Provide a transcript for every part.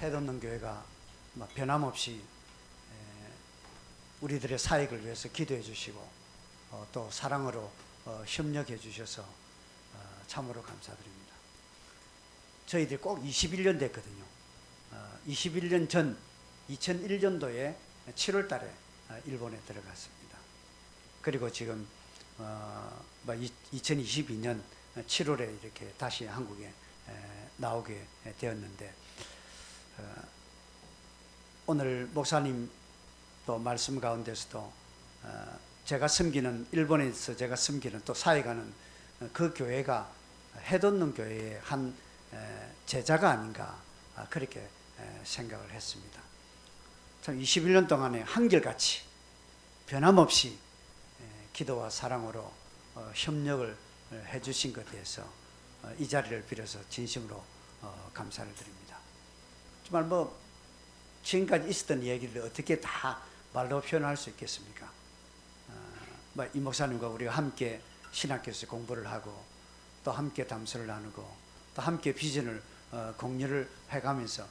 해돋는 교회가 변함없이 우리들의 사역을 위해서 기도해 주시고 또 사랑으로 협력해 주셔서 참으로 감사드립니다. 저희들이 꼭 21년 됐거든요. 21년 전 2001년도에 7월 달에 일본에 들어갔습니다. 그리고 지금 2022년 7월에 이렇게 다시 한국에 나오게 되었는데, 오늘 목사님 또 말씀 가운데서도 제가 섬기는, 일본에서 제가 섬기는 또 사역하는 그 교회가 해돋는 교회의 한 제자가 아닌가, 그렇게 생각을 했습니다. 참 21년 동안에 한결같이 변함없이 기도와 사랑으로 협력을 해주신 것에 대해서 이 자리를 빌어서 진심으로 감사를 드립니다. 정말 지금까지 있었던 얘기를 어떻게 다 말로 표현할 수 있겠습니까? 이 목사님과 우리가 함께 신학교에서 공부를 하고 또 함께 담소를 나누고 또 함께 비전을 공유를 해가면서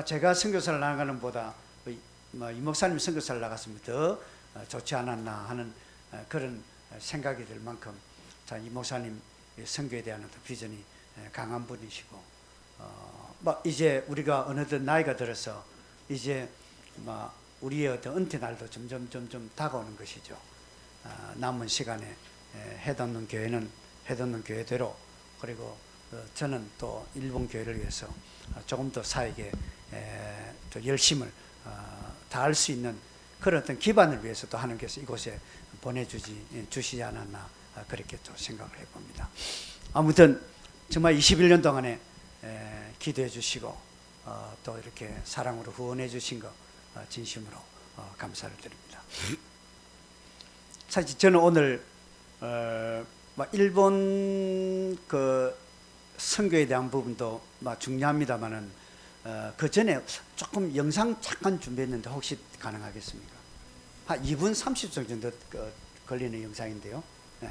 제가 선교사를 나가는 보다 이 목사님 선교사를 나갔으면 더 좋지 않았나 하는 그런 생각이 들 만큼 이 목사님 선교에 대한 비전이 강한 분이시고, 이제 우리가 어느덧 나이가 들어서 이제 우리의 어떤 은퇴 날도 점점 다가오는 것이죠. 남은 시간에 해돋는 교회는 해돋는 교회대로, 그리고 저는 또 일본 교회를 위해서 조금 더 사역에 또 열심을 다할 수 있는 그런 어떤 기반을 위해서 또 하나님께서 이곳에 보내주시지 않았나, 그렇게 또 생각을 해봅니다. 아무튼 정말 21년 동안에 기도해 주시고 또 이렇게 사랑으로 후원해 주신 것 진심으로 감사를 드립니다. 사실 저는 오늘 일본 그 선교에 대한 부분도 중요합니다만은 그 전에 조금 영상 잠깐 준비했는데 혹시 가능하겠습니까? 한 2분 30초 정도 걸리는 영상인데요. 네.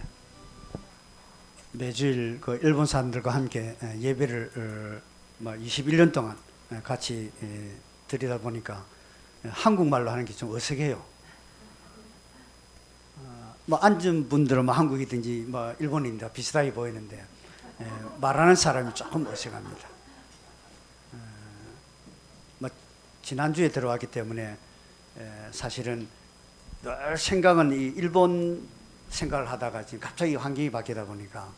매주일 그 일본 사람들과 함께 예배를 21년 동안 같이 드리다 보니까 한국말로 하는 게 좀 어색해요. 앉은 분들은 한국이든지 일본인다 비슷하게 보이는데 말하는 사람이 조금 어색합니다. 지난주에 들어왔기 때문에 사실은 늘 생각은 이 일본 생각을 하다가 지금 갑자기 환경이 바뀌다 보니까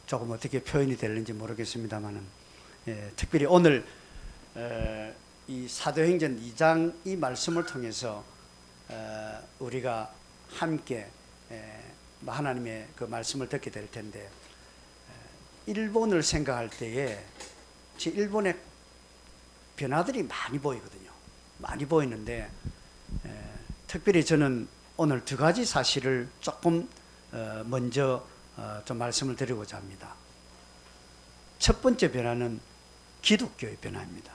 조금 어떻게 표현이 되는지 모르겠습니다만은, 특별히 오늘 이 사도행전 2장 이 말씀을 통해서 우리가 함께 하나님의 그 말씀을 듣게 될 텐데, 일본을 생각할 때에 일본의 변화들이 많이 보이거든요. 많이 보이는데 특별히 저는 오늘 두 가지 사실을 조금 먼저 좀 말씀을 드리고자 합니다. 첫 번째 변화는 기독교의 변화입니다.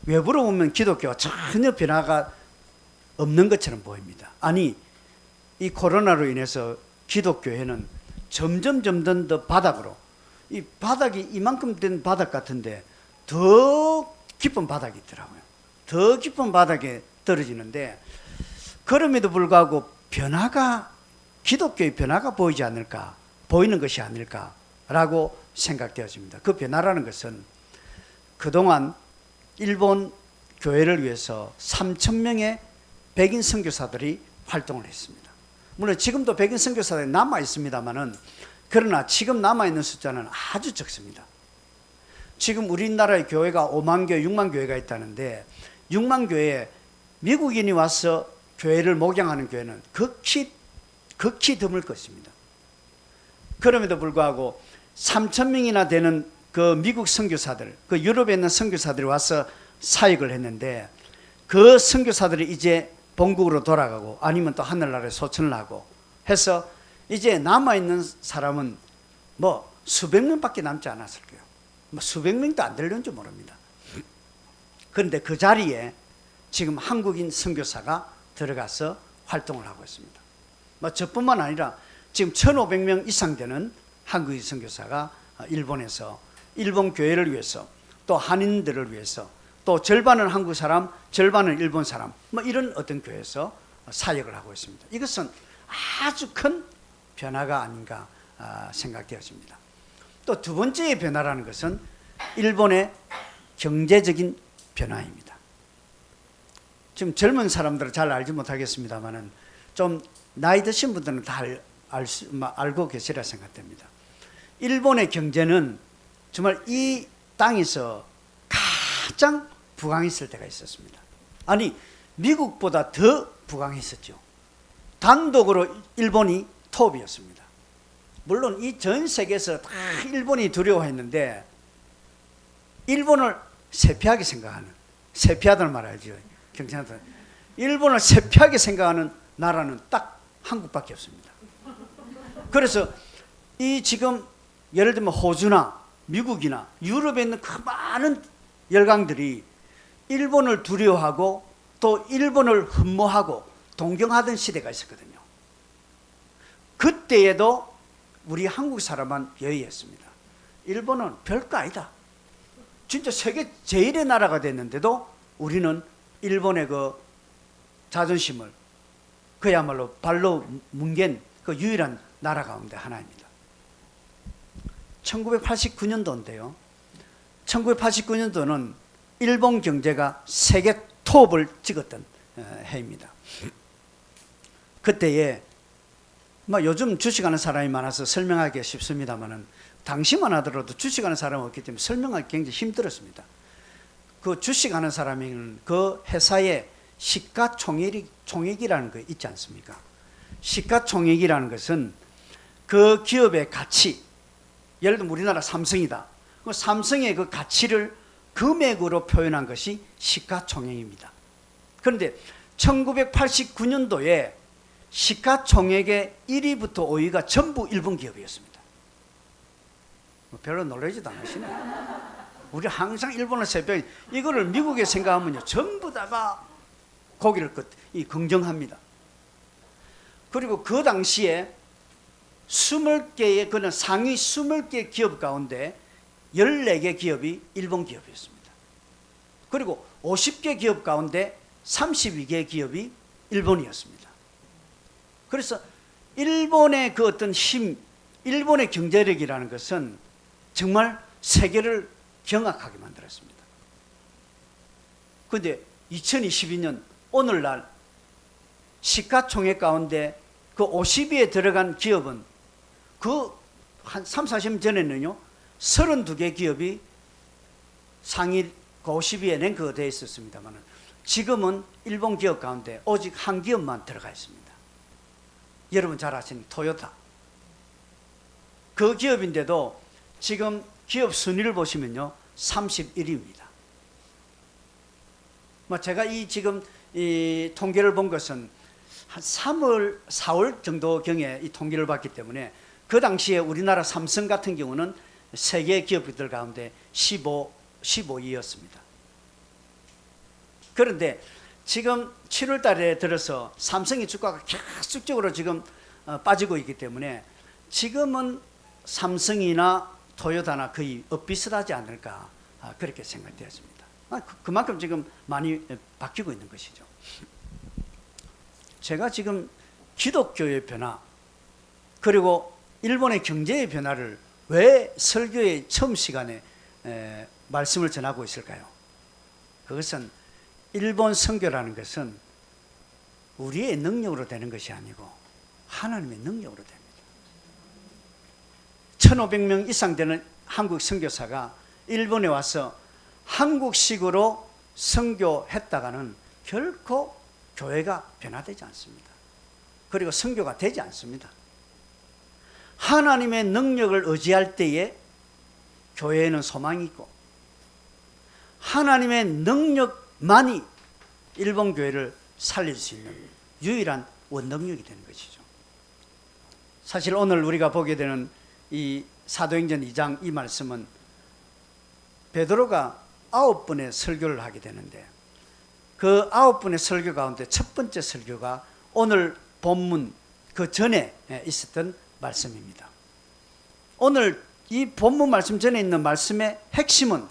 외부로 보면 기독교가 전혀 변화가 없는 것처럼 보입니다. 아니, 이 코로나로 인해서 기독교회는 점점 더 바닥으로, 이 바닥이 이만큼 된 바닥 같은데 더 깊은 바닥이 있더라고요. 더 깊은 바닥에 떨어지는데, 그럼에도 불구하고 기독교의 변화가 보이지 않을까, 보이는 것이 아닐까라고 생각되어집니다. 그 변화라는 것은 그동안 일본 교회를 위해서 3,000명의 백인 선교사들이 활동을 했습니다. 물론 지금도 백인 선교사들이 남아 있습니다만은, 그러나 지금 남아 있는 숫자는 아주 적습니다. 지금 우리나라의 교회가 5만 교회, 6만 교회가 있다는데 6만 교회에 미국인이 와서 교회를 목양하는 교회는 극히 드물 것입니다. 그럼에도 불구하고 3,000명이나 되는 그 미국 선교사들, 그 유럽에 있는 선교사들이 와서 사역을 했는데, 그 선교사들이 이제 본국으로 돌아가고 아니면 또 하늘나라에 소천을 하고 해서 이제 남아있는 사람은 수백 명밖에 남지 않았을 거예요. 수백 명도 안 되려는지 모릅니다. 그런데 그 자리에 지금 한국인 선교사가 들어가서 활동을 하고 있습니다. 저뿐만 아니라 지금 1,500명 이상 되는 한국인 선교사가 일본에서 일본 교회를 위해서 또 한인들을 위해서, 또 절반은 한국 사람, 절반은 일본 사람, 뭐 이런 어떤 교회에서 사역을 하고 있습니다. 이것은 아주 큰 변화가 아닌가 생각되어집니다. 또 두 번째의 변화라는 것은 일본의 경제적인 변화입니다. 지금 젊은 사람들은 잘 알지 못하겠습니다만은 좀 나이 드신 분들은 다 알고 계시리라 생각됩니다. 일본의 경제는 정말 이 땅에서 가장 부강했을 때가 있었습니다. 아니, 미국보다 더 부강했었죠. 단독으로 일본이 톱이었습니다. 물론 이 전 세계에서 다 일본이 두려워했는데, 일본을 세피하게 생각하는, 세피하다는 말 알죠? 경찰한테. 일본을 세피하게 생각하는 나라는 딱 한국밖에 없습니다. 그래서 이 지금 예를 들면 호주나 미국이나 유럽에 있는 그 많은 열강들이 일본을 두려워하고 또 일본을 흠모하고 동경하던 시대가 있었거든요. 그때에도 우리 한국 사람은 여의했습니다. 일본은 별거 아니다. 진짜 세계 제1의 나라가 됐는데도 우리는 일본의 그 자존심을 그야말로 발로 뭉갠 그 유일한 나라 가운데 하나입니다. 1989년도인데요. 1989년도는 일본 경제가 세계 톱을 찍었던 해입니다. 그때에 뭐 요즘 주식하는 사람이 많아서 설명하기 쉽습니다만은 당시만 하더라도 주식하는 사람은 없기 때문에 설명하기 굉장히 힘들었습니다. 그 주식하는 사람은 그 회사의 시가총액이라는 거 있지 않습니까? 시가총액이라는 것은 그 기업의 가치, 예를 들면 우리나라 삼성이다. 그 삼성의 그 가치를 금액으로 표현한 것이 시가총액입니다. 그런데 1989년도에 시가총액의 1위부터 5위가 전부 일본 기업이었습니다. 별로 놀라지도 않으시네. 우리 항상 일본을 세배, 이거를 미국에 생각하면요, 전부 다가 고기를 긍정합니다. 그리고 그 당시에 20개의, 그는 상위 20개 기업 가운데 14개 기업이 일본 기업이었습니다. 그리고 50개 기업 가운데 32개 기업이 일본이었습니다. 그래서 일본의 그 어떤 힘, 일본의 경제력이라는 것은 정말 세계를 경악하게 만들었습니다. 그런데 2022년 오늘날 시가총액 가운데 그 50위에 들어간 기업은 그 한 3, 40년 전에는요 32개 기업이 상위 50위에 랭크가 되어 있었습니다만 지금은 일본 기업 가운데 오직 한 기업만 들어가 있습니다. 여러분 잘 아시는 토요타. 그 기업인데도 지금 기업 순위를 보시면요 31위입니다. 제가 지금 이 통계를 본 것은 한 3월, 4월 정도 경에 이 통계를 봤기 때문에 그 당시에 우리나라 삼성 같은 경우는 세계 기업들 가운데 15위였습니다. 그런데 지금 7월 달에 들어서 삼성의 주가가 계속적으로 지금 빠지고 있기 때문에 지금은 삼성이나 토요타나 거의 비슷하지 않을까 그렇게 생각되었습니다. 그만큼 지금 많이 바뀌고 있는 것이죠. 제가 지금 기독교의 변화 그리고 일본의 경제의 변화를 왜 설교의 처음 시간에 말씀을 전하고 있을까요? 그것은 일본 선교라는 것은 우리의 능력으로 되는 것이 아니고 하나님의 능력으로 됩니다. 1500명 이상 되는 한국 선교사가 일본에 와서 한국식으로 선교했다가는 결코 교회가 변화되지 않습니다. 그리고 선교가 되지 않습니다. 하나님의 능력을 의지할 때에 교회에는 소망이 있고 하나님의 능력만이 일본 교회를 살릴 수 있는 유일한 원동력이 되는 것이죠. 사실 오늘 우리가 보게 되는 이 사도행전 2장 이 말씀은 베드로가 9번의 설교를 하게 되는데 그 9번의 설교 가운데 첫 번째 설교가 오늘 본문 그 전에 있었던 말씀입니다. 오늘 이 본문 말씀 전에 있는 말씀의 핵심은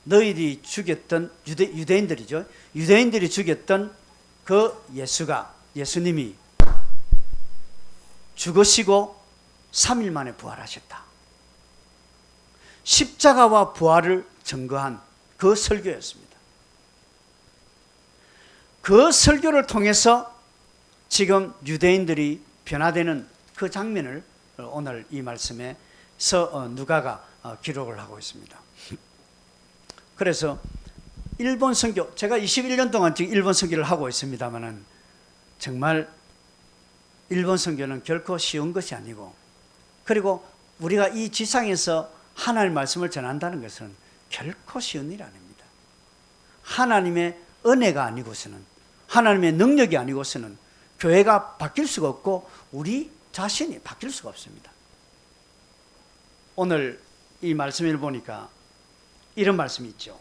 너희들이 죽였던 유대인들이죠. 유대인들이 죽였던 그 예수님이 죽으시고 3일 만에 부활하셨다. 십자가와 부활을 증거한 그 설교였습니다. 그 설교를 통해서 지금 유대인들이 변화되는 그 장면을 오늘 이 말씀에서 누가가 기록을 하고 있습니다. 그래서 일본 선교, 제가 21년 동안 지금 일본 선교를 하고 있습니다만은 정말 일본 선교는 결코 쉬운 것이 아니고, 그리고 우리가 이 지상에서 하나님의 말씀을 전한다는 것은 결코 쉬운 일이 아닙니다. 하나님의 은혜가 아니고서는, 하나님의 능력이 아니고서는 교회가 바뀔 수가 없고 우리 자신이 바뀔 수가 없습니다. 오늘 이 말씀을 보니까 이런 말씀이 있죠.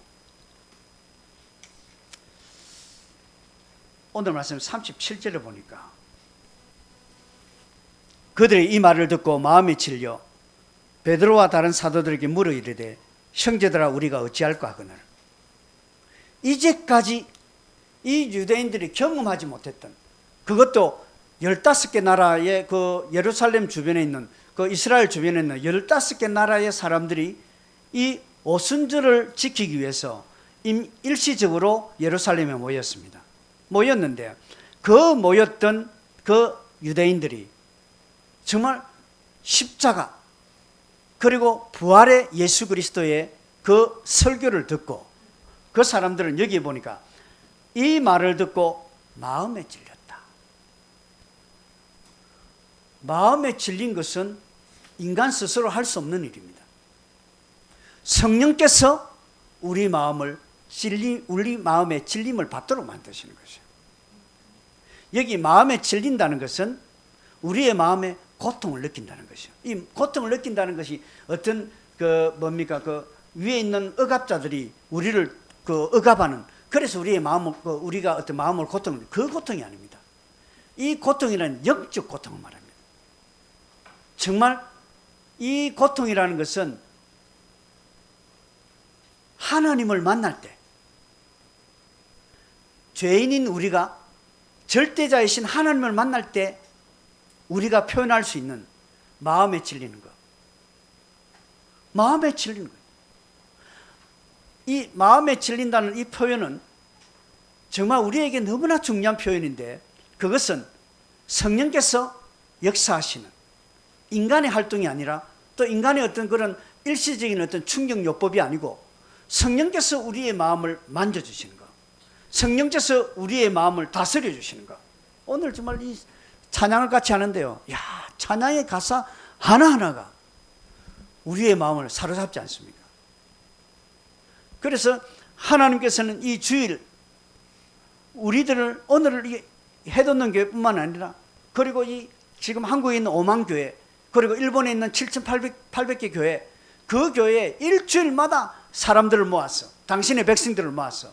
오늘 말씀 37절을 보니까 그들이 이 말을 듣고 마음이 질려 베드로와 다른 사도들에게 물어 이르되 형제들아 우리가 어찌할까 하거늘. 이제까지 이 유대인들이 경험하지 못했던, 그것도 15개 나라의 그 예루살렘 주변에 있는, 그 이스라엘 주변에 있는 15개 나라의 사람들이 이 오순절을 지키기 위해서 일시적으로 예루살렘에 모였는데 그 모였던 그 유대인들이 정말 십자가 그리고 부활의 예수 그리스도의 그 설교를 듣고, 그 사람들은 여기 보니까 이 말을 듣고 마음에 찔렸다. 마음에 찔린 것은 인간 스스로 할 수 없는 일입니다. 성령께서 우리 마음의 찔림을 받도록 만드시는 것이에요. 여기 마음에 찔린다는 것은 우리의 마음에 고통을 느낀다는 것이요. 이 고통을 느낀다는 것이 어떤 그 위에 있는 억압자들이 우리를 억압하는, 그래서 우리의 마음을 우리가 어떤 마음을 그 고통이 아닙니다. 이 고통이라는 영적 고통을 말합니다. 정말 이 고통이라는 것은 하나님을 만날 때, 죄인인 우리가 절대자이신 하나님을 만날 때 우리가 표현할 수 있는 마음에 찔리는 것. 마음에 찔리는 것. 이 마음에 찔린다는 이 표현은 정말 우리에게 너무나 중요한 표현인데, 그것은 성령께서 역사하시는 인간의 활동이 아니라, 또 인간의 어떤 그런 일시적인 어떤 충격요법이 아니고, 성령께서 우리의 마음을 만져주시는 것, 성령께서 우리의 마음을 다스려 주시는 것. 오늘 정말 이 찬양을 같이 하는데요, 찬양의 가사 하나하나가 우리의 마음을 사로잡지 않습니까? 그래서 하나님께서는 이 주일 우리들을 오늘 해돋는 교회뿐만 아니라, 그리고 이 지금 한국에 있는 5만 교회, 그리고 일본에 있는 7,800개 교회, 그 교회에 일주일마다 사람들을 모아서, 당신의 백성들을 모아서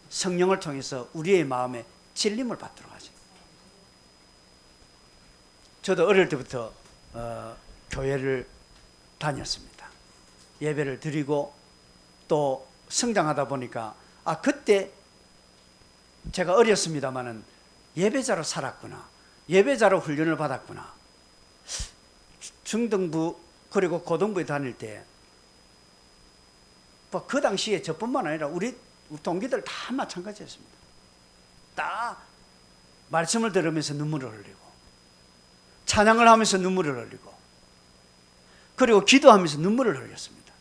성령을 통해서 우리의 마음에 찔림을 받도록 하죠. 저도 어릴 때부터 교회를 다녔습니다. 예배를 드리고 또 성장하다 보니까 그때 제가 어렸습니다마는 예배자로 살았구나, 예배자로 훈련을 받았구나. 중등부 그리고 고등부에 다닐 때 그 당시에 저뿐만 아니라 우리 동기들 다 마찬가지였습니다. 다 말씀을 들으면서 눈물을 흘리고, 찬양을 하면서 눈물을 흘리고, 그리고 기도하면서 눈물을 흘렸습니다.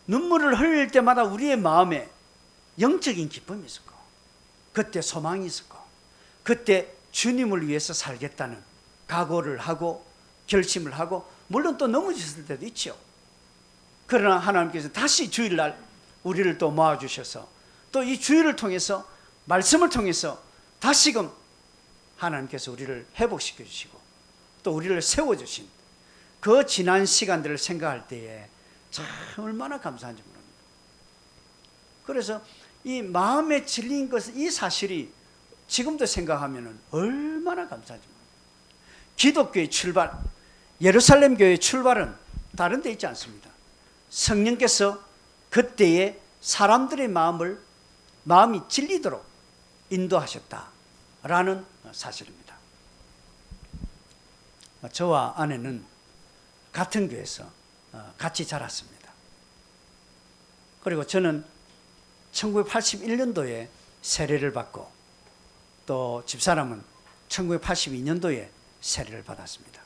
눈물을 흘릴 때마다 우리의 마음에 영적인 기쁨이 있었고, 그때 소망이 있었고, 그때 주님을 위해서 살겠다는 각오를 하고 결심을 하고, 물론 또 넘어졌을 때도 있죠. 그러나 하나님께서 다시 주일날 우리를 또 모아주셔서, 또 이 주일을 통해서, 말씀을 통해서 다시금 하나님께서 우리를 회복시켜 주시고 또 우리를 세워주신 그 지난 시간들을 생각할 때에 참 얼마나 감사한지 모릅니다. 그래서 이 마음에 질린 것은, 이 사실이 지금도 생각하면 얼마나 감사한지 모릅니다. 기독교의 출발, 예루살렘 교회의 출발은 다른 데 있지 않습니다. 성령께서 그때에 사람들의 마음이 질리도록 인도하셨다라는 사실입니다. 저와 아내는 같은 교회에서 같이 자랐습니다. 그리고 저는 1981년도에 세례를 받고 또 집사람은 1982년도에 세례를 받았습니다.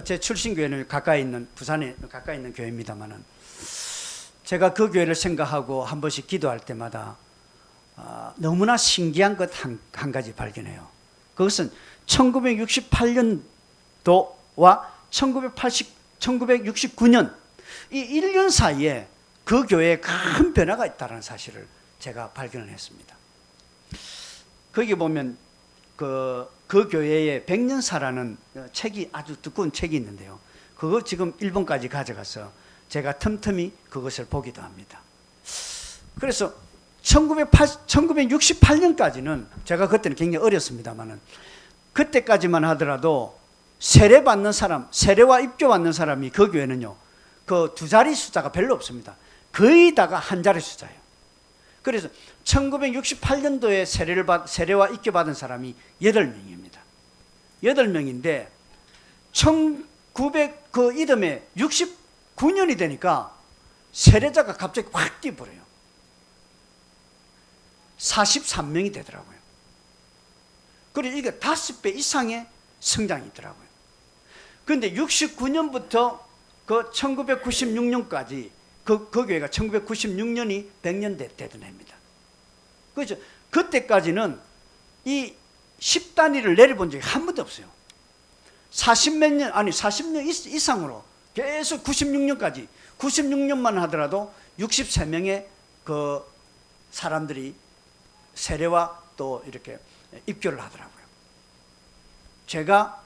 제 출신 교회는 가까이 있는 부산에 가까이 있는 교회입니다만은 제가 그 교회를 생각하고 한 번씩 기도할 때마다 너무나 신기한 것 한 가지 발견해요. 그것은 1968년도와 1969년 이 1년 사이에 그 교회에 큰 변화가 있다는 사실을 제가 발견을 했습니다. 거기 보면 그 교회의 백년사라는 책이 아주 두꺼운 책이 있는데요. 그거 지금 일본까지 가져가서 제가 틈틈이 그것을 보기도 합니다. 그래서 1968년까지는 제가 그때는 굉장히 어렸습니다만은 그때까지만 하더라도 세례받는 사람, 세례와 입교받는 사람이 그 교회는요, 그 두 자리 숫자가 별로 없습니다. 거의 다가 한 자리 숫자예요. 그래서 1968년도에 세례와 입교받은 사람이 8명입니다. 8명인데 1900 그 이듬해 69년이 되니까 세례자가 갑자기 확 뛰어버려요. 43명이 되더라고요. 그리고 이게 5배 이상의 성장이 있더라고요. 그런데 69년부터 그 1996년까지 그 교회가 1996년이 100년 되던 해입니다. 그렇죠. 그때까지는 이 10단위를 내려본 적이 한 번도 없어요. 40년 이상으로 계속 96년까지 96년만 하더라도 63명의 그 사람들이 세례와 또 이렇게 입교를 하더라고요. 제가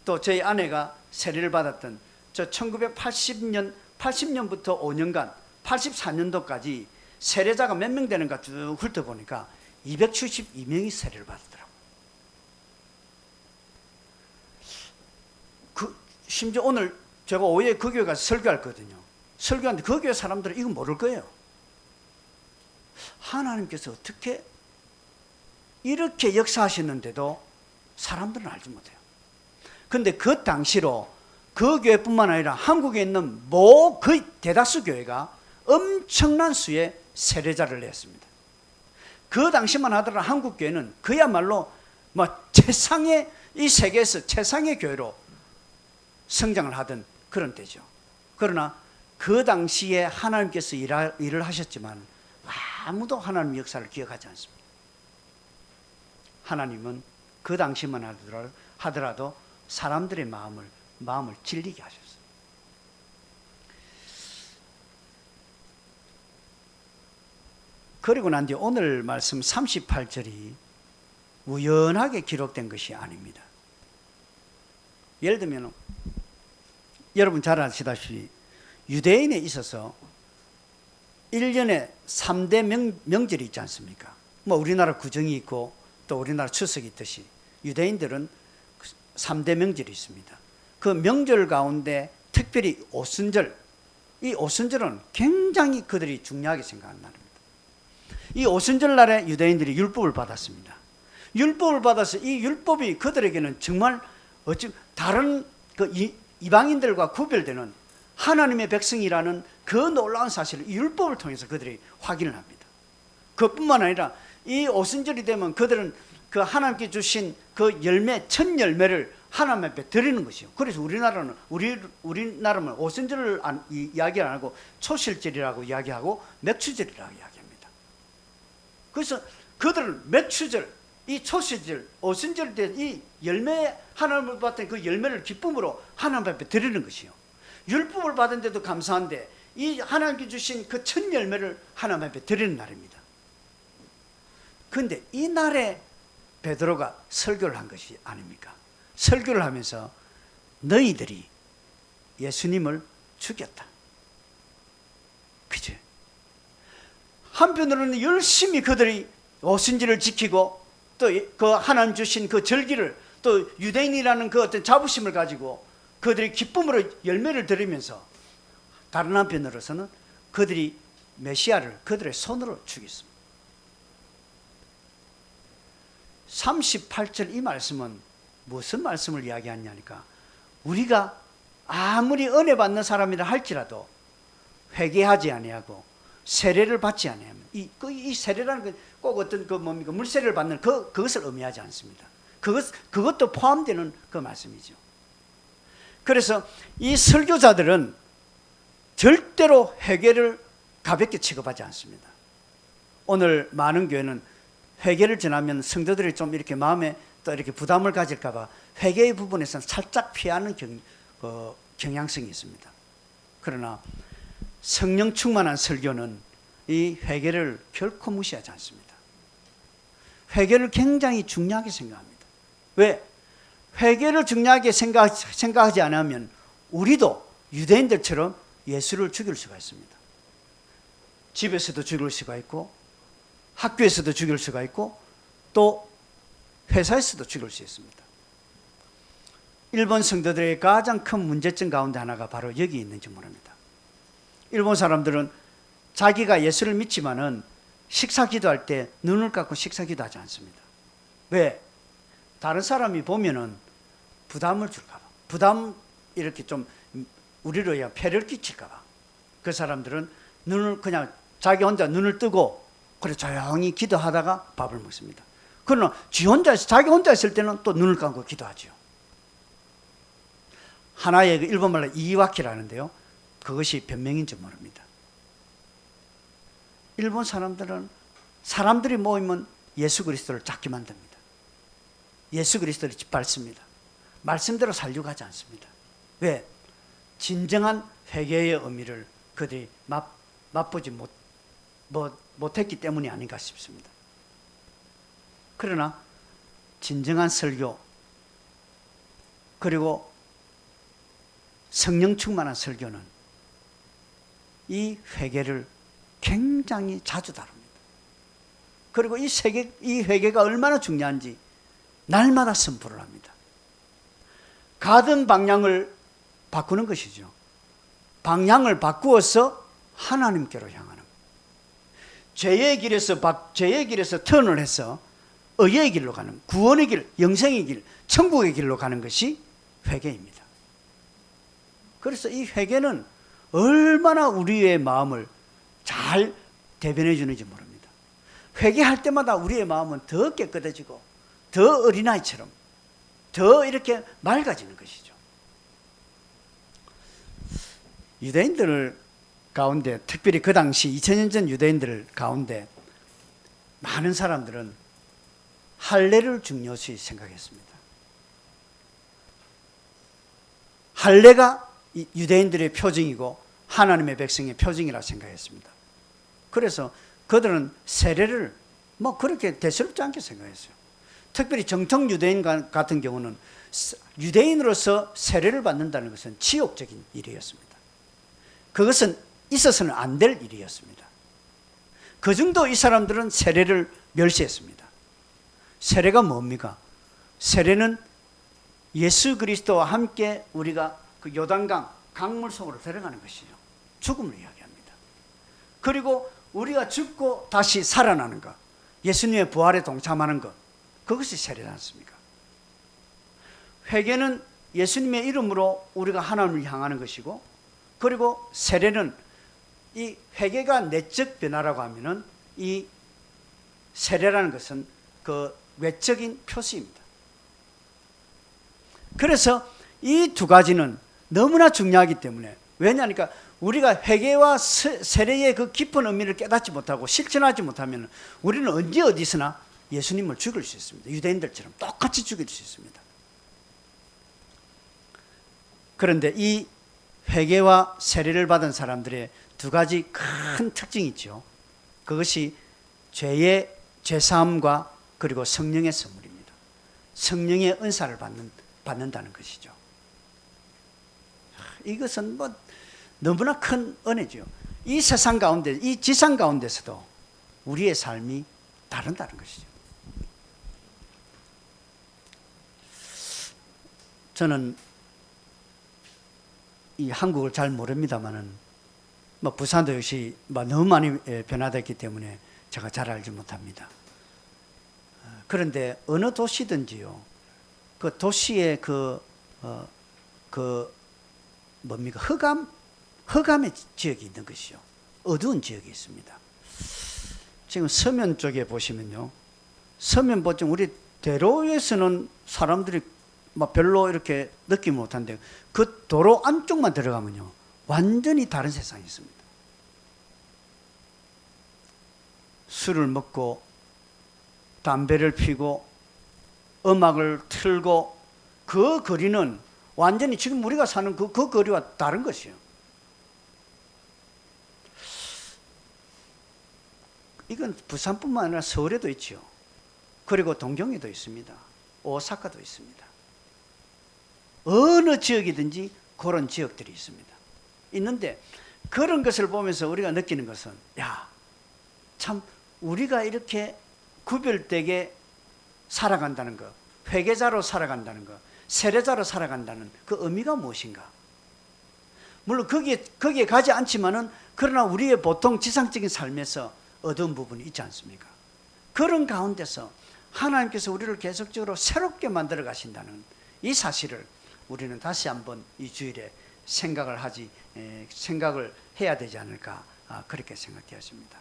또 저희 아내가 세례를 받았던 저 1980년부터 5년간 84년도까지 세례자가 몇 명 되는가 쭉 훑어보니까 272명이 세례를 받았더라고요. 심지어 오늘 제가 오후에 그 교회 가서 설교했거든요. 설교하는데 그 교회 사람들은 이거 모를 거예요. 하나님께서 어떻게 이렇게 역사하셨는데도 사람들은 알지 못해요. 그런데 그 당시로 그 교회뿐만 아니라 한국에 있는 거의 대다수 교회가 엄청난 수의 세례자를 냈습니다. 그 당시만 하더라도 한국 교회는 그야말로 최상의 이 세계에서 최상의 교회로 성장을 하던 그런 때죠. 그러나 그 당시에 하나님께서 일을 하셨지만 아무도 하나님의 역사를 기억하지 않습니다. 하나님은 그 당시만 하더라도 사람들의 마음을 질리게 하셨어요. 그리고 난 뒤에 오늘 말씀 38절이 우연하게 기록된 것이 아닙니다. 예를 들면 여러분 잘 아시다시피 유대인에 있어서 1년에 3대 명절이 있지 않습니까? 우리나라 구정이 있고 또 우리나라 추석이 있듯이 유대인들은 3대 명절이 있습니다. 그 명절 가운데 특별히 오순절, 이 오순절은 굉장히 그들이 중요하게 생각하는 날입니다. 이 오순절 날에 유대인들이 율법을 받았습니다. 율법을 받아서 이 율법이 그들에게는 정말 다른 이방인들과 구별되는 하나님의 백성이라는 그 놀라운 사실을 이 율법을 통해서 그들이 확인을 합니다. 그뿐만 아니라 이 오순절이 되면 그들은 그 하나님께 주신 그 열매, 첫 열매를 하나님 앞에 드리는 것이요. 그래서 우리나라는 오순절을 이야기 안 하고 초실절이라고 이야기하고 맥추절이라고 이야기합니다. 그래서 그들은 맥추절, 이 초실절, 오순절 때 이 열매, 하나님을 받은 그 열매를 기쁨으로 하나님 앞에 드리는 것이요. 율법을 받은 데도 감사한데 이 하나님께 주신 그 첫 열매를 하나님 앞에 드리는 날입니다. 그런데 이 날에 베드로가 설교를 한 것이 아닙니까? 설교를 하면서 너희들이 예수님을 죽였다. 그죠? 한편으로는 열심히 그들이 오순절을 지키고 또 그 하나님 주신 그 절기를 또 유대인이라는 그 어떤 자부심을 가지고 그들이 기쁨으로 열매를 드리면서 다른 한편으로서는 그들이 메시아를 그들의 손으로 죽였습니다. 38절 이 말씀은 무슨 말씀을 이야기하냐니까, 우리가 아무리 은혜 받는 사람이라 할지라도 회개하지 아니하고 세례를 받지 아니하면, 이 세례라는 건 꼭 어떤 뭡니까 물세례를 받는 그것을 의미하지 않습니다. 그것도 포함되는 그 말씀이죠. 그래서 이 설교자들은 절대로 회개를 가볍게 취급하지 않습니다. 오늘 많은 교회는 회개를 전하면 성도들이 좀 이렇게 마음에 또 이렇게 부담을 가질까봐 회개의 부분에서는 살짝 피하는 경향성이 있습니다. 그러나 성령 충만한 설교는 이 회개를 결코 무시하지 않습니다. 회개를 굉장히 중요하게 생각합니다. 왜? 회개를 중요하게 생각하지 않으면 우리도 유대인들처럼 예수를 죽일 수가 있습니다. 집에서도 죽일 수가 있고, 학교에서도 죽일 수가 있고, 또 회사에서도 죽일 수 있습니다. 일본 성도들의 가장 큰 문제점 가운데 하나가 바로 여기 있는지 모릅니다. 일본 사람들은 자기가 예수를 믿지만은 식사 기도할 때 눈을 감고 식사 기도하지 않습니다. 왜? 다른 사람이 보면은 부담을 줄까 봐. 부담 이렇게 좀 우리로 야 폐를 끼칠까 봐. 그 사람들은 눈을 그냥 자기 혼자 눈을 뜨고 그래 조용히 기도하다가 밥을 먹습니다. 그러나 자기 혼자 있을 때는 또 눈을 감고 기도하죠. 하나의 일본말로 이와키라는데요, 그것이 변명인지 모릅니다. 일본 사람들은 사람들이 모이면 예수 그리스도를 찾게 만듭니다. 예수 그리스도를 짓밟습니다. 말씀대로 살려고 하지 않습니다. 왜? 진정한 회개의 의미를 그들이 맛보지 못했기 때문이 아닌가 싶습니다. 그러나 진정한 설교, 그리고 성령 충만한 설교는 이 회개를 굉장히 자주 다룹니다. 그리고 이 회개가 얼마나 중요한지 날마다 선포를 합니다. 가던 방향을 바꾸는 것이죠. 방향을 바꾸어서 하나님께로 향하는, 죄의 길에서 턴을 해서 의의 길로 가는, 구원의 길, 영생의 길, 천국의 길로 가는 것이 회개입니다. 그래서 이 회개는 얼마나 우리의 마음을 잘 대변해 주는지 모릅니다. 회개할 때마다 우리의 마음은 더 깨끗해지고 더 어린아이처럼 더 이렇게 맑아지는 것이죠. 유대인들 가운데, 특별히 그 당시 2000년 전 유대인들 가운데 많은 사람들은 할례를 중요시 생각했습니다. 할례가 유대인들의 표징이고 하나님의 백성의 표징이라 생각했습니다. 그래서 그들은 세례를 그렇게 대수롭지 않게 생각했어요. 특별히 정통 유대인 같은 경우는 유대인으로서 세례를 받는다는 것은 치욕적인 일이었습니다. 그것은 있어서는 안 될 일이었습니다. 그 정도 이 사람들은 세례를 멸시했습니다. 세례가 뭡니까? 세례는 예수 그리스도와 함께 우리가 그 요단강 강물 속으로 들어가는 것이죠. 죽음을 이야기합니다. 그리고 우리가 죽고 다시 살아나는 것, 예수님의 부활에 동참하는 것, 그것이 세례지 않습니까? 회개는 예수님의 이름으로 우리가 하나님을 향하는 것이고, 그리고 세례는 이 회개가 내적 변화라고 하면은 이 세례라는 것은 그 외적인 표시입니다. 그래서 이 두 가지는 너무나 중요하기 때문에, 왜냐하니까 우리가 회개와 세례의 그 깊은 의미를 깨닫지 못하고 실천하지 못하면 우리는 언제 어디서나 예수님을 죽일 수 있습니다. 유대인들처럼 똑같이 죽일 수 있습니다. 그런데 이 회개와 세례를 받은 사람들의 두 가지 큰 특징이 있죠. 그것이 죄의 죄사함과 그리고 성령의 선물입니다. 성령의 은사를 받는다는 것이죠. 이것은 너무나 큰 은혜죠. 이 세상 가운데, 이 지상 가운데서도 우리의 삶이 다른다는 것이죠. 저는 이 한국을 잘 모릅니다만은 뭐 부산도 역시 뭐 너무 많이 변화됐기 때문에 제가 잘 알지 못합니다. 그런데 어느 도시든지요, 그 도시의 뭡니까? 흑암의 지역이 있는 것이요. 어두운 지역이 있습니다. 지금 서면 쪽에 보시면요. 서면 보통 우리 대로에서는 사람들이 막 별로 이렇게 느끼지 못한데 그 도로 안쪽만 들어가면요. 완전히 다른 세상이 있습니다. 술을 먹고 담배를 피고 음악을 틀고 그 거리는 완전히 지금 우리가 사는 그 거리와 다른 것이에요. 이건 부산뿐만 아니라 서울에도 있죠. 그리고 동경에도 있습니다. 오사카도 있습니다. 어느 지역이든지 그런 지역들이 있습니다. 있는데 그런 것을 보면서 우리가 느끼는 것은 야, 참 우리가 이렇게 구별되게 살아간다는 것, 회개자로 살아간다는 것, 세례자로 살아간다는 그 의미가 무엇인가? 물론 거기에 가지 않지만은 그러나 우리의 보통 지상적인 삶에서 어두운 부분이 있지 않습니까? 그런 가운데서 하나님께서 우리를 계속적으로 새롭게 만들어 가신다는 이 사실을 우리는 다시 한번 이 주일에 생각을 해야 되지 않을까, 그렇게 생각되었습니다.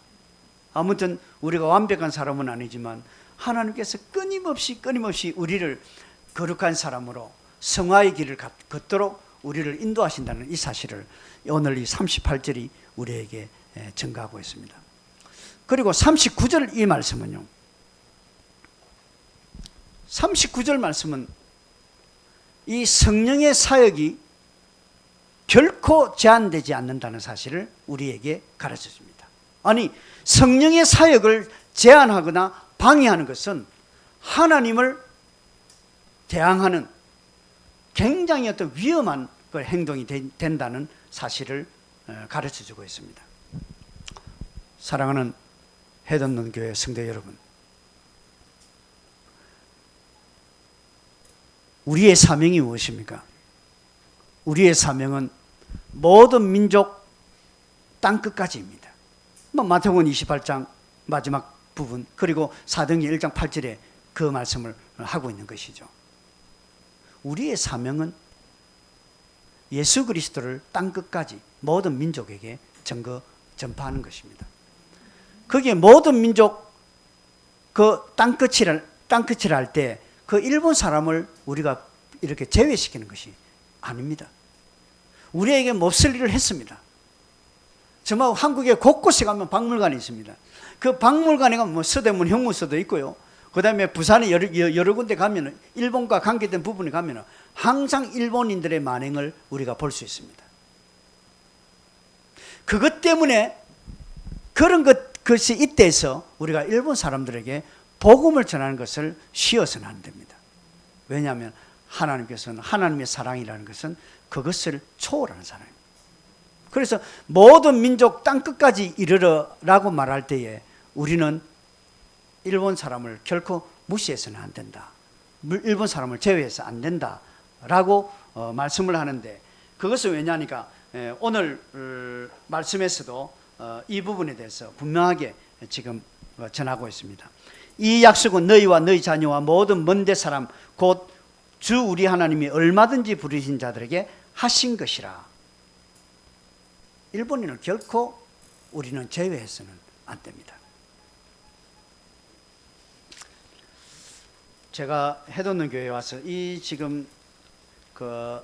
아무튼 우리가 완벽한 사람은 아니지만 하나님께서 끊임없이 우리를 거룩한 사람으로 성화의 길을 걷도록 우리를 인도하신다는 이 사실을 오늘 이 38절이 우리에게 증가하고 있습니다. 그리고 39절 이 말씀은요, 39절 말씀은 이 성령의 사역이 결코 제한되지 않는다는 사실을 우리에게 가르쳐 줍니다. 아니, 성령의 사역을 제한하거나 방해하는 것은 하나님을 대항하는 굉장히 어떤 위험한 행동이 된다는 사실을 가르쳐 주고 있습니다. 사랑하는 해돋는 교회 성도 여러분, 우리의 사명이 무엇입니까? 우리의 사명은 모든 민족 땅끝까지입니다. 마태복음 28장 마지막 부분, 그리고 사도행전 1장 8절에 그 말씀을 하고 있는 것이죠. 우리의 사명은 예수 그리스도를 땅끝까지 모든 민족에게 전파하는 것입니다. 거기에 모든 민족 그 땅끝이라 할 때 그 일본 사람을 우리가 이렇게 제외시키는 것이 아닙니다. 우리에게 몹쓸 일을 했습니다. 정말 한국에 곳곳에 가면 박물관이 있습니다. 그 박물관에 가면 뭐 서대문 형무소도 있고요. 그 다음에 부산에 여러 군데 가면은 일본과 관계된 부분에 가면은 항상 일본인들의 만행을 우리가 볼 수 있습니다. 그것 때문에 그런 것이 이때에서 우리가 일본 사람들에게 복음을 전하는 것을 쉬어서는 안 됩니다. 왜냐하면 하나님께서는 하나님의 사랑이라는 것은 그것을 초월하는 사랑입니다. 그래서 모든 민족 땅끝까지 이르러라고 말할 때에 우리는 일본 사람을 결코 무시해서는 안 된다. 일본 사람을 제외해서 안 된다라고 말씀을 하는데, 그것은 왜냐하니까 오늘 말씀에서도 이 부분에 대해서 분명하게 지금 전하고 있습니다. 이 약속은 너희와 너희 자녀와 모든 먼데 사람 곧 주 우리 하나님이 얼마든지 부르신 자들에게 하신 것이라. 일본인을 결코 우리는 제외해서는 안 됩니다. 제가 해돋는 교회에 와서 이 지금 그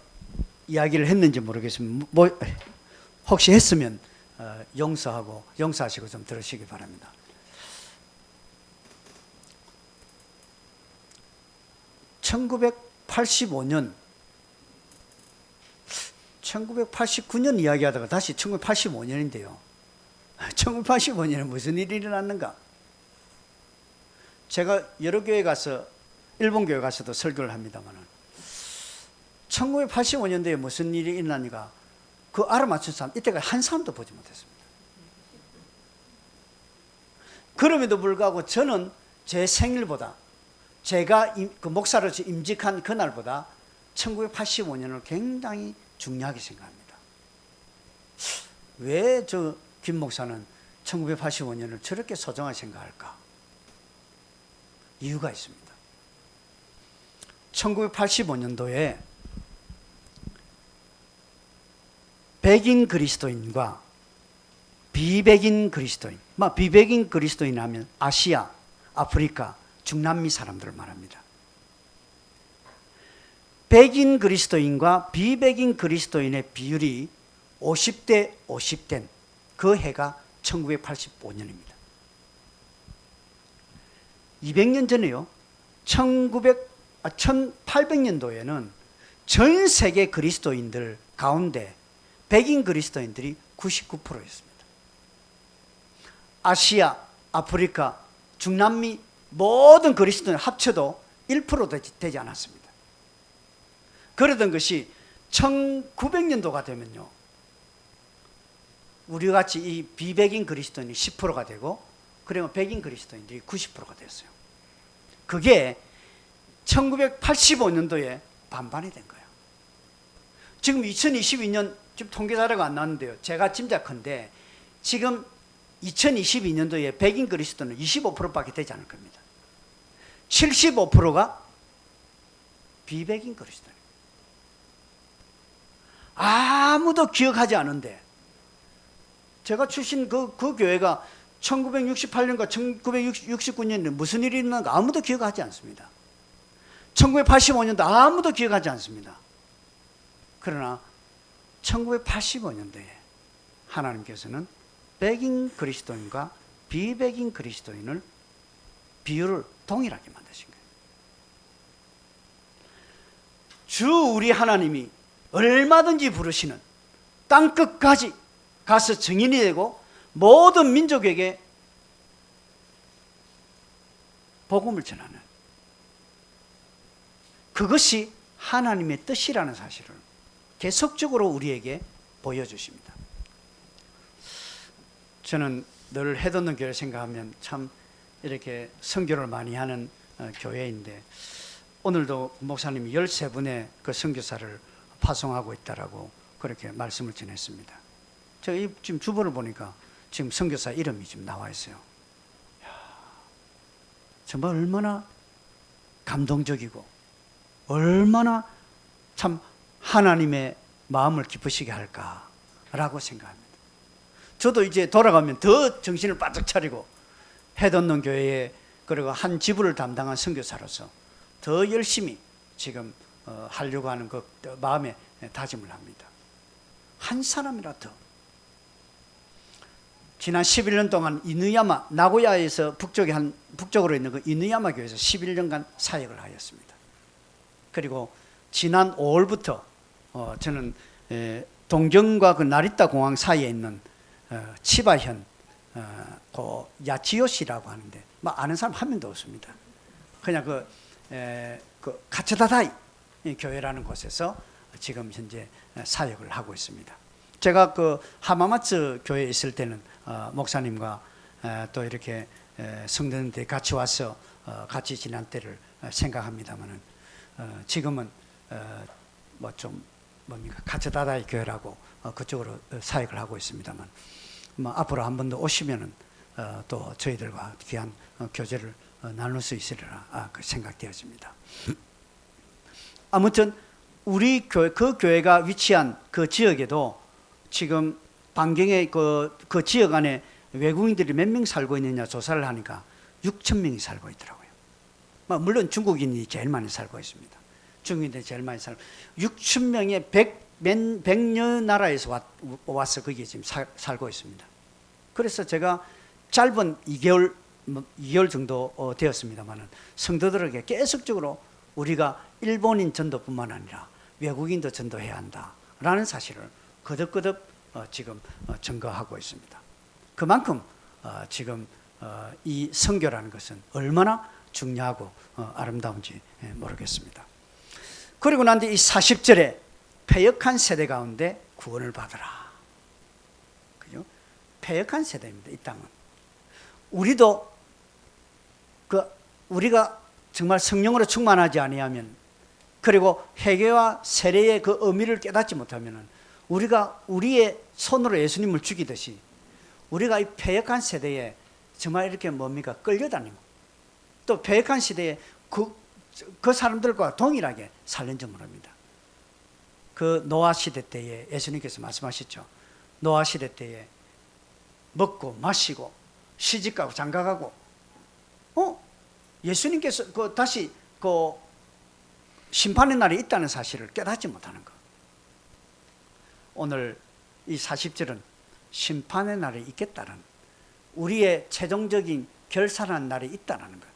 이야기를 했는지 모르겠습니다. 혹시 했으면 용서하시고 좀 들으시기 바랍니다. 1989년 이야기하다가 다시 1985년인데요. 1985년에 무슨 일이 일어났는가? 제가 여러 교회 가서, 일본 교회 가서도 설교를 합니다만 1985년도에 무슨 일이 일어나니까 그 알아맞춘 사람 이때까지 한 사람도 보지 못했습니다. 그럼에도 불구하고 저는 제 생일보다, 제가 그 목사로서 임직한 그날보다 1985년을 굉장히 중요하게 생각합니다. 왜 저 김 목사는 1985년을 저렇게 소중하게 생각할까? 이유가 있습니다. 1985년도에 백인 그리스도인과 비백인 그리스도인, 비백인 그리스도인 하면 아시아, 아프리카, 중남미 사람들을 말합니다. 백인 그리스도인과 비백인 그리스도인의 비율이 50대 50된 그 해가 1985년입니다. 200년 전에요. 1800년도에는 전 세계 그리스도인들 가운데 백인 그리스도인들이 99%였습니다. 아시아, 아프리카, 중남미 모든 그리스도인 합쳐도 1% 되지 않았습니다. 그러던 것이 1900년도가 되면요, 우리 같이 이 비백인 그리스도인이 10%가 되고, 그리고 백인 그리스도인들이 90%가 됐어요. 그게 1985년도에 반반이 된 거예요. 지금 2022년 지금 통계 자료가 안 나왔는데요, 제가 짐작컨대 지금 2022년도에 백인 그리스도는 25%밖에 되지 않을 겁니다. 75%가 비백인 그리스도예요. 아무도 기억하지 않은데, 제가 출신 그 교회가 1968년과 1969년에 무슨 일이 일어난가 아무도 기억하지 않습니다. 1985년도 아무도 기억하지 않습니다. 그러나 1985년도에 하나님께서는 백인 그리스도인과 비백인 그리스도인을 비율을 동일하게 만드신 거예요. 주 우리 하나님이 얼마든지 부르시는 땅끝까지 가서 증인이 되고 모든 민족에게 복음을 전하는, 그것이 하나님의 뜻이라는 사실을 계속적으로 우리에게 보여주십니다. 저는 늘 해돋는 교회를 생각하면 참 이렇게 선교를 많이 하는 교회인데, 오늘도 목사님이 13분의 그 선교사를 파송하고 있다라고 그렇게 말씀을 전했습니다. 제가 지금 주보를 보니까 지금 선교사 이름이 지금 나와 있어요. 정말 얼마나 감동적이고 얼마나 참 하나님의 마음을 기쁘시게 할까라고 생각합니다. 저도 이제 돌아가면 더 정신을 바짝 차리고 해돋는 교회에, 그리고 한 지부를 담당한 선교사로서 더 열심히 지금 하려고 하는 그 마음에 다짐을 합니다. 한 사람이라 더. 지난 11년 동안 이누야마, 나고야에서 북쪽으로 있는 그 이누야마 교회에서 11년간 사역을 하였습니다. 그리고 지난 5월부터 저는 동경과 그 나리타 공항 사이에 있는 치바현 그 야치요시라고 하는데 아는 사람 한 명도 없습니다. 그냥 그 카츠다다이 교회라는 곳에서 지금 현재 사역을 하고 있습니다. 제가 그 하마마츠 교회에 있을 때는 목사님과 또 이렇게 성도님들이 같이 와서 같이 지난 때를 생각합니다만은, 지금은 뭐 좀 뭡니까 카츠다다이 교회라고 그쪽으로 사역을 하고 있습니다만, 앞으로 한 번 더 오시면은 또 저희들과 귀한 교제를 나눌 수 있으리라 생각되어집니다. 아무튼 우리 교회, 그 교회가 위치한 그 지역에도 지금 반경의 그 지역 안에 외국인들이 몇 명 살고 있느냐 조사를 하니까 6,000명이 살고 있더라고요. 물론 중국인이 제일 많이 살고 있습니다. 중국인들이 제일 많이 살고 6,000명의 100여 나라에서 와서 거기에 지금 살고 있습니다. 그래서 제가 짧은 2개월 정도 되었습니다만 성도들에게 계속적으로 우리가 일본인 전도뿐만 아니라 외국인도 전도해야 한다라는 사실을 거듭거듭 지금 증거하고 있습니다. 그만큼 지금 이 선교라는 것은 얼마나 중요하고 아름다운지 모르겠습니다. 그리고 난 뒤 이 40절에 패역한 세대 가운데 구원을 받으라. 그죠? 패역한 세대입니다. 이 땅은. 우리도 우리가 정말 성령으로 충만하지 아니하면, 그리고 회개와 세례의 그 의미를 깨닫지 못하면 우리가 우리의 손으로 예수님을 죽이듯이 우리가 이 패역한 세대에 정말 이렇게 뭡니까? 끌려다니고 또 패역한 시대에 그 사람들과 동일하게 살는지 모릅니다. 그 노아 시대 때에 예수님께서 말씀하셨죠. 노아 시대 때에 먹고 마시고 시집가고 장가가고 예수님께서 다시 심판의 날이 있다는 사실을 깨닫지 못하는 것. 오늘 이 40절은 심판의 날이 있겠다는 우리의 최종적인 결산하는 날이 있다는 것.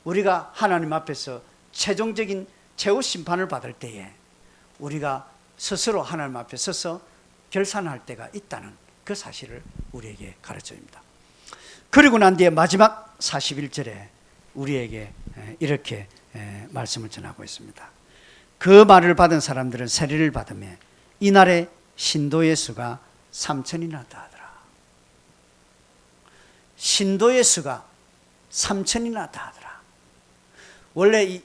우리가 하나님 앞에서 최종적인 최후 심판을 받을 때에 우리가 스스로 하나님 앞에 서서 결산할 때가 있다는 그 사실을 우리에게 가르쳐줍니다. 그리고 난 뒤에 마지막 41절에 우리에게 이렇게 말씀을 전하고 있습니다. 그 말을 받은 사람들은 세례를 받으며 이날에 신도의 수가 3,000이나 다하더라. 신도의 수가 3,000이나 다하더라. 원래 이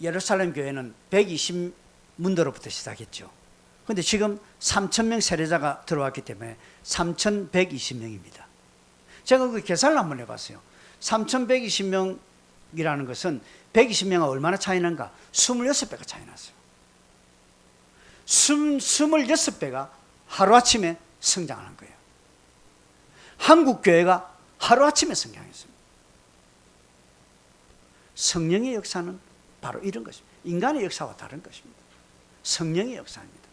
예루살렘 교회는 120문도로부터 시작했죠. 그런데 지금 3,000명 세례자가 들어왔기 때문에 3,120명입니다. 제가 그 계산을 한번 해봤어요. 3,120명이라는 것은 120명과 얼마나 차이 난가? 26배가 차이 났어요. 26배가 하루아침에 성장하는 거예요. 한국 교회가 하루아침에 성장했습니다. 성령의 역사는 바로 이런 것입니다. 인간의 역사와 다른 것입니다. 성령의 역사입니다.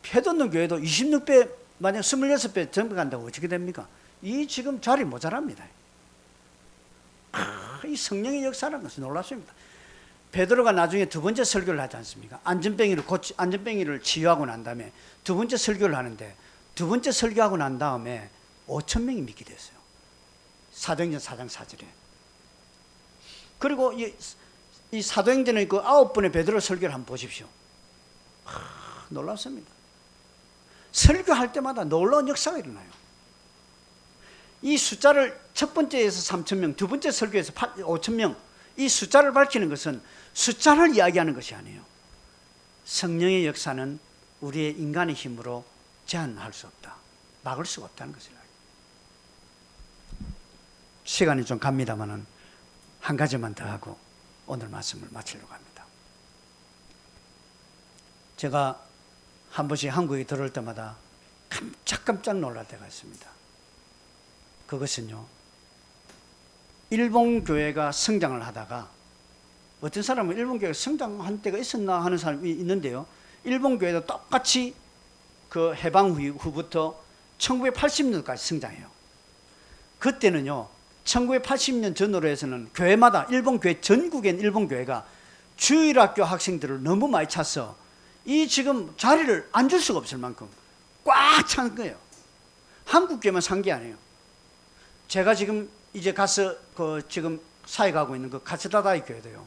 패도는 교회도 26배, 만약 26배 전부간다고 어떻게 됩니까? 이 지금 자리 모자랍니다. 이 성령의 역사라는 것은 놀랍습니다. 베드로가 나중에 두 번째 설교를 하지 않습니까? 안전뱅이를 치유하고 난 다음에 두 번째 설교를 하는데 두 번째 설교하고 난 다음에 5,000명이 믿게 됐어요. 사도행전 4장 4절에. 그리고 이 사도행전의 그 9번의 베드로 설교를 한번 보십시오. 놀랍습니다. 설교할 때마다 놀라운 역사가 일어나요. 이 숫자를 첫 번째에서 3,000명, 두 번째 설교에서 5,000명, 이 숫자를 밝히는 것은 숫자를 이야기하는 것이 아니에요. 성령의 역사는 우리의 인간의 힘으로 제한할 수 없다. 막을 수가 없다는 것을 알아요. 시간이 좀 갑니다만은 한 가지만 더 하고 오늘 말씀을 마치려고 합니다. 제가 한 번씩 한국에 들어올 때마다 깜짝깜짝 놀랄 때가 있습니다. 그것은요, 일본 교회가 성장을 하다가 어떤 사람은 일본 교회가 성장한 때가 있었나 하는 사람이 있는데요, 일본 교회도 똑같이 그 해방 후부터 1980년까지 성장해요. 그때는요, 1980년 전후로 해서는 교회마다, 일본 교회, 전국에 있는 일본 교회가 주일학교 학생들을 너무 많이 차서 이 지금 자리를 앉을 수가 없을 만큼 꽉 찬 거예요. 한국 교회만 산 게 아니에요. 제가 지금 이제 가서 지금 사회 가고 있는 그 가츠다다이 교회도요,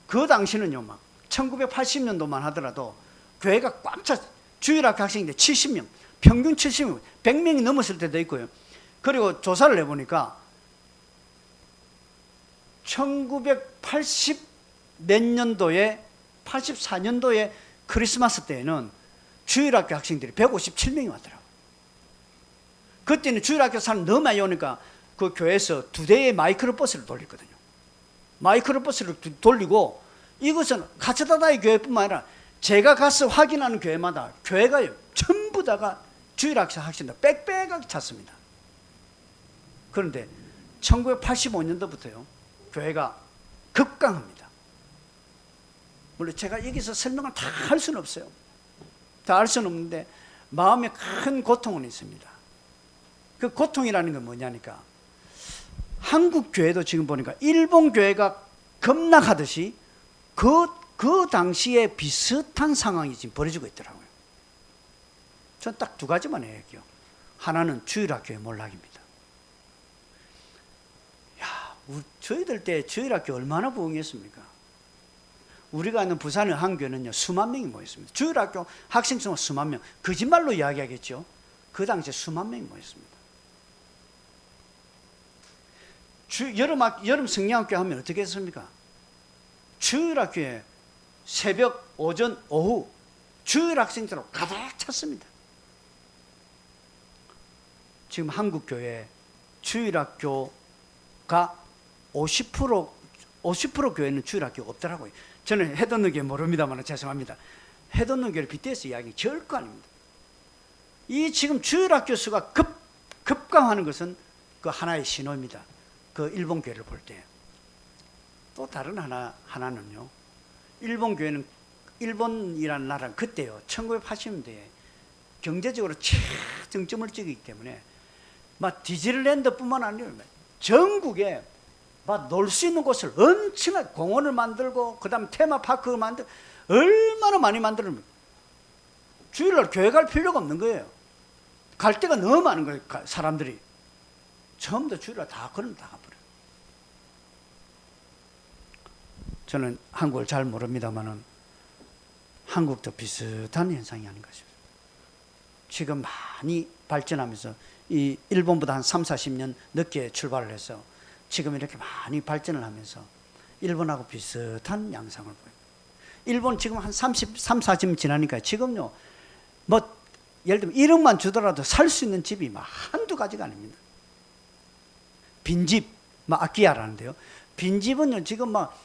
그 당시는요, 막 1980년도만 하더라도 교회가 꽉 차, 주일학교 학생인데 70명, 평균 70명, 100명이 넘었을 때도 있고요. 그리고 조사를 해보니까 1980 몇 년도에, 84년도에 크리스마스 때에는 주일학교 학생들이 157명이 왔더라고요. 그때는 주일학교 사람 너무 많이 오니까 그 교회에서 2대의 마이크로버스를 돌리거든요. 마이크로버스를 돌리고, 이것은 가츠다다이 교회뿐만 아니라 제가 가서 확인하는 교회마다 교회가요, 전부 다가 주일학교 학생들 빽빽하게 찼습니다. 그런데 1985년도부터요, 교회가 급강합니다. 물론 제가 여기서 설명을 다 할 수는 없어요. 다 할 수는 없는데 마음에 큰 고통은 있습니다. 그 고통이라는 건 뭐냐니까, 한국 교회도 지금 보니까 일본 교회가 급락하듯이 그 당시에 비슷한 상황이 지금 벌어지고 있더라고요. 전 딱 두 가지만 얘기해요. 하나는 주일학교의 몰락입니다. 저희들 때 주일학교 얼마나 부흥했습니까? 우리가 아는 부산의 한 교회는요, 수만 명이 모였습니다. 주일학교 학생 수가 수만 명. 거짓말로 이야기하겠죠. 그 당시에 수만 명이 모였습니다. 여름 성경학교 하면 어떻게 했습니까? 주일학교에 새벽, 오전, 오후 주일 학생들로 가득 찼습니다. 지금 한국 교회 주일학교가 50% 교회는 주일학교가 없더라고요. 저는 해돋는 교회 모릅니다만 죄송합니다. 해돋는 교회를 빗대서 이야기 절대 아닙니다. 이 지금 주일학교 수가 급감하는 것은 그 하나의 신호입니다. 그 일본 교회를 볼 때. 또 다른 하나는요. 일본 교회는 일본이라는 나라는 그때요. 1980년대에 경제적으로 최정점을 찍기 때문에 막 디즈니랜드뿐만 아니라 전국에 막 놀 수 있는 곳을 엄청나게 공원을 만들고 그다음 테마파크를 만들고 얼마나 많이 만들면 주일날 교회 갈 필요가 없는 거예요. 갈 데가 너무 많은 거예요. 사람들이 처음부터 주일날 다 그런 다 가버려요. 저는 한국을 잘 모릅니다만은 한국도 비슷한 현상이 아닌가 싶어요. 지금 많이 발전하면서 이 일본보다 한 3, 40년 늦게 출발을 해서 지금 이렇게 많이 발전을 하면서 일본하고 비슷한 양상을 보여요. 일본 지금 한 40년 지나니까 지금요, 뭐, 예를 들면 1억만 주더라도 살 수 있는 집이 막 한두 가지가 아닙니다. 빈집, 막 아끼야라는데요. 빈집은요, 지금 막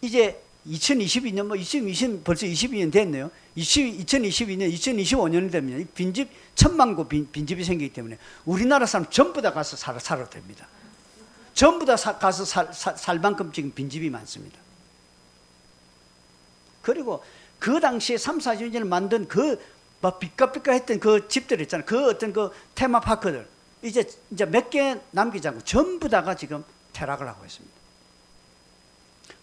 이제 2022년, 뭐 2020 벌써 22년 됐네요. 2022년, 2025년이 되면 빈집 1000만 고 빈집이 생기기 때문에 우리나라 사람 전부 다 가서 살아도 됩니다. 전부 다 가서 살 만큼 지금 빈집이 많습니다. 그리고 그 당시에 3, 40년을 만든 그 막 삐까삐까 했던 그 집들 있잖아요. 그 어떤 그 테마파크들 이제 몇 개 남기지 않고 전부 다가 지금 퇴락을 하고 있습니다.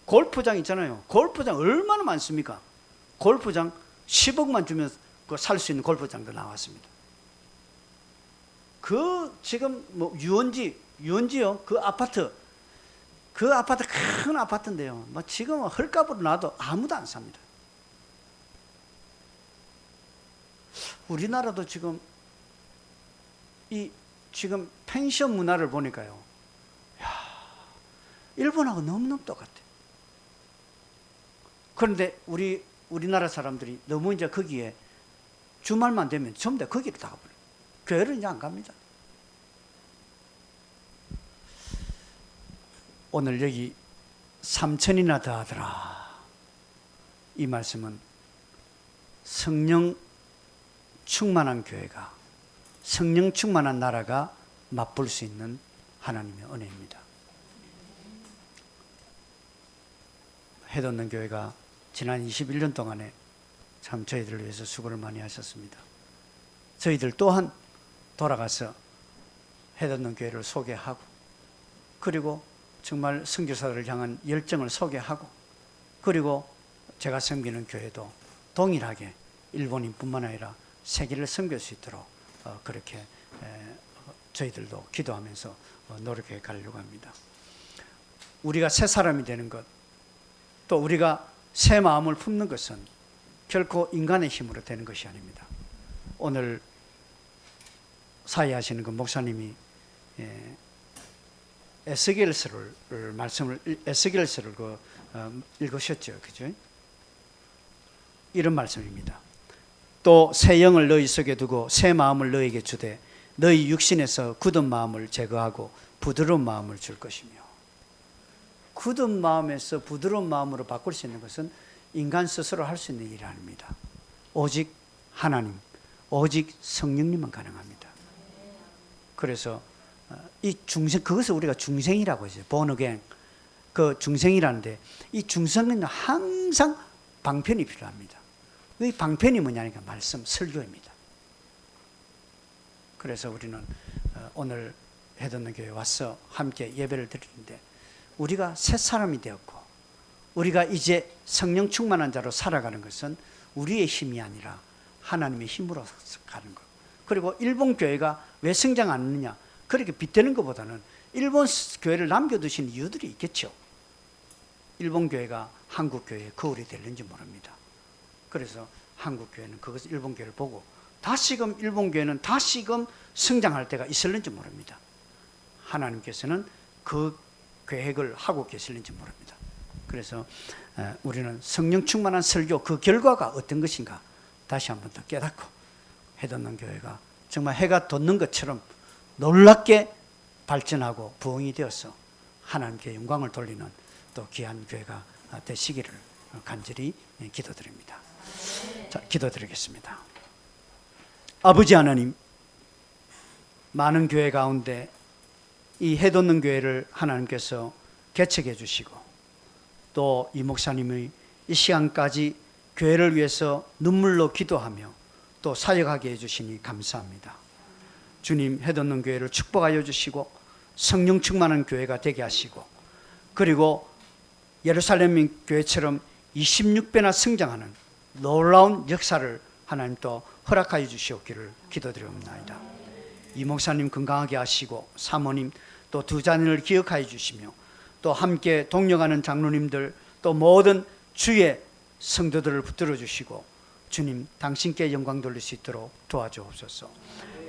골프장 있잖아요. 골프장 얼마나 많습니까? 골프장 10억만 주면 살 수 있는 골프장도 나왔습니다. 그 지금 뭐 유원지요. 그 아파트 큰 아파트인데요. 뭐 지금은 헐값으로 놔도 아무도 안 삽니다. 우리나라도 지금 지금 펜션 문화를 보니까요. 야, 일본하고 너무너무 똑같아요. 그런데 우리나라 사람들이 너무 이제 거기에 주말만 되면 전부 다 거기로 다 가버려요. 교회를 이제 안 갑니다. 오늘 여기 3천이나 더하더라. 이 말씀은 성령 충만한 교회가, 성령 충만한 나라가 맛볼 수 있는 하나님의 은혜입니다. 해돋는 교회가 지난 21년 동안에 참 저희들을 위해서 수고를 많이 하셨습니다. 저희들 또한 돌아가서 해돋는 교회를 소개하고, 그리고 정말 선교사들을 향한 열정을 소개하고, 그리고 제가 섬기는 교회도 동일하게 일본인뿐만 아니라 세계를 섬길 수 있도록 그렇게 저희들도 기도하면서 노력해 가려고 합니다. 우리가 새 사람이 되는 것, 또 우리가 새 마음을 품는 것은 결코 인간의 힘으로 되는 것이 아닙니다. 오늘 사회하시는 그 목사님이 에스겔서를 읽으셨죠, 그죠? 이런 말씀입니다. 또 새 영을 너희 속에 두고 새 마음을 너희에게 주되 너희 육신에서 굳은 마음을 제거하고 부드러운 마음을 줄 것이며. 굳은 마음에서 부드러운 마음으로 바꿀 수 있는 것은 인간 스스로 할 수 있는 일이 아닙니다. 오직 하나님, 오직 성령님만 가능합니다. 그래서 이 중생, 그것을 우리가 중생이라고 하죠. born again. 그 중생이라는데, 이 중생은 항상 방편이 필요합니다. 이 방편이 뭐냐니까 말씀, 설교입니다. 그래서 우리는 오늘 해돋는 교회에 와서 함께 예배를 드리는데, 우리가 새 사람이 되었고 우리가 이제 성령 충만한 자로 살아가는 것은 우리의 힘이 아니라 하나님의 힘으로 가는 것. 그리고 일본 교회가 왜 성장 안 하느냐, 그렇게 빗대는 것보다는 일본 교회를 남겨두신 이유들이 있겠죠. 일본 교회가 한국 교회의 거울이 되는지 모릅니다. 그래서 한국 교회는 그것을 일본 교회를 보고 다시금 일본 교회는 다시금 성장할 때가 있을는지 모릅니다. 하나님께서는 그 계획을 하고 계실는지 모릅니다. 그래서 우리는 성령 충만한 설교 그 결과가 어떤 것인가 다시 한번 더 깨닫고 해돋는 교회가 정말 해가 돋는 것처럼 놀랍게 발전하고 부흥이 되어서 하나님께 영광을 돌리는 또 귀한 교회가 되시기를 간절히 기도드립니다. 자, 기도드리겠습니다. 아버지 하나님, 많은 교회 가운데 이 해돋는 교회를 하나님께서 개척해 주시고 또 이 목사님의 이 시간까지 교회를 위해서 눈물로 기도하며 또 사역하게 해주시니 감사합니다. 주님, 해돋는 교회를 축복하여 주시고 성령 충만한 교회가 되게 하시고 그리고 예루살렘 교회처럼 26배나 성장하는 놀라운 역사를 하나님 또 허락하여 주시옵기를 기도드리옵나이다. 이 목사님 건강하게 하시고 사모님 또 두 자녀를 기억하여 주시며 또 함께 동력하는 장로님들 또 모든 주의 성도들을 붙들어 주시고 주님, 당신께 영광 돌릴 수 있도록 도와주옵소서.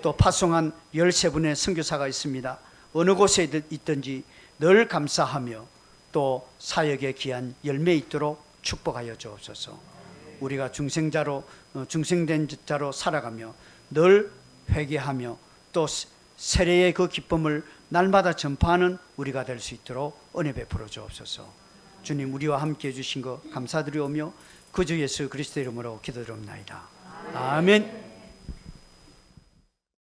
또 파송한 13분의 선교사가 있습니다. 어느 곳에 있든지 늘 감사하며 또 사역에 귀한 열매 있도록 축복하여 주옵소서. 우리가 중생된 자로 살아가며 늘 회개하며 또 세례의 그 기쁨을 날마다 전파하는 우리가 될 수 있도록 은혜 베풀어 주옵소서. 주님, 우리와 함께 해주신 것 감사드리오며 그 주 예수 그리스도의 이름으로 기도드립니다. 아멘.